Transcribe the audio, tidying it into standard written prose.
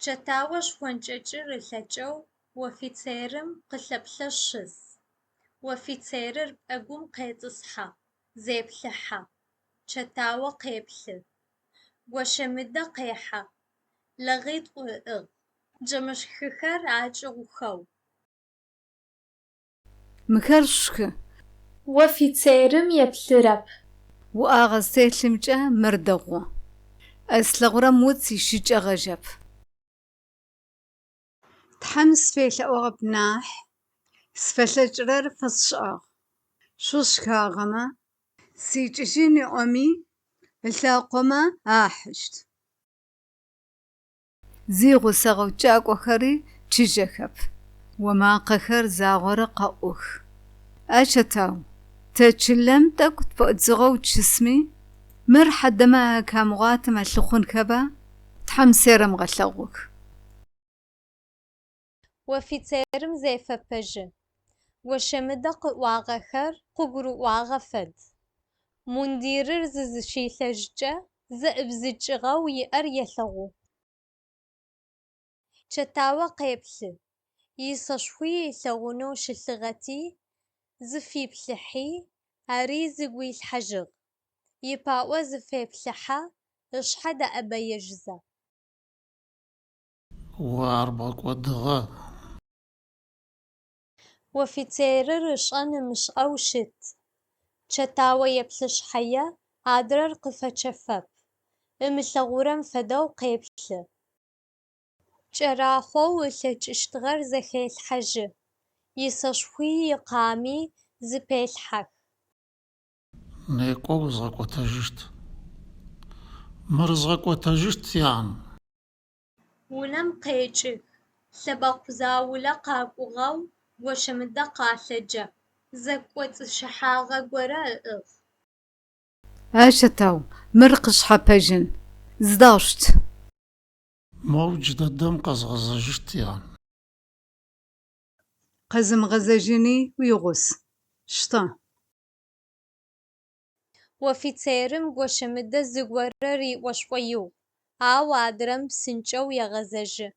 Чэтауэ шхъуэнкӏэкӏыр ылъэкӏэу офицерым къылъэплъэщыс. Офицерыр пӏэгум къетӏысхьэ, зеплъыхьэ, чэтауэ къеплъы. Гощэмыдэ къехьэ, лагъитӏу ыӏыгъ. Джэмышхыхэр акӏыгъухэу. Мыхэр шхы. Офицерым еплъырэп. Уӏэгъэ зытелъымкӏэ мыр дэгъу. Слъэгъурэм уц ищыкӏэгъэжьэп. Тхьэм сфелъэӏугъэп нахь, сфэлъэкӏырэр фэсшӏыгъ. Шъо шхагъэмэ, сикӏыжьын ыӏоми ылъэкъомэ ахьыщт. Зи гъусэгъэу кӏакӏохэри чыжьэхэп. Омакъэхэр загъорэ къэӏох. Ащ чэтау, тэ чылэм тӏэкӏу тпэӏодзыгъэу чысми, мыр хьэдэмэ камыгъуатэм алъыхъунхэба? Тхьэм сэрэм гъэлъэгъух. Офицерым зефэпэжьы. Гощэмыдэ къыӏуагъэхэр къугурыӏуагъэ фэд. Мундирыр зызыщилъэжькӏэ зэӏыбзыкӏыгъэу иӏэр елъэгъу. Чэтауэ къеплъы. Исэшъуи илъэгъунэу щылъыгъэти, зыфиплъыхьи, ари зыгу илъхьэжьыгъ. Ипаӏо зыфеплъыхьэ, ышъхьэ дэӏэбэежьызэ. Ар бгъэкӏодыгъэ. Офицерыр ышӏэн ымышӏэу щыт. Чэтауэ еплъышъхьэе адрэр къыфэчэфэп. Ымылъэгъурэм фэдэу къеплъы. Кӏэрахъоу ылъэкӏыщтыгъэр зэхелъхьэжьы. Исэшъуи икъами зыпелъхьэх. Некӏо узгъэкӏотэжьыщт. Мыр згъэкӏотэжьыщт ян. Унэм къекӏых. Лъэбакъу заулэ къакӏугъэу гощэмыдэ къалъэджэ. Зэкӏоцӏышыхьагъэ горэ ыӏыгъ. Ащ чэтау, мыр къышъхьэпэжьын. Зыдэгъущт. Моу джыдэдэм къэзгъэзэжьыщт ян. Къэзымгъэзэжьыни уигъус. Штэ. Офицерым гощэмыдэ зыгорэр иӏошӏоигъу, ау адрэм псынкӏэу егъэзэжьы.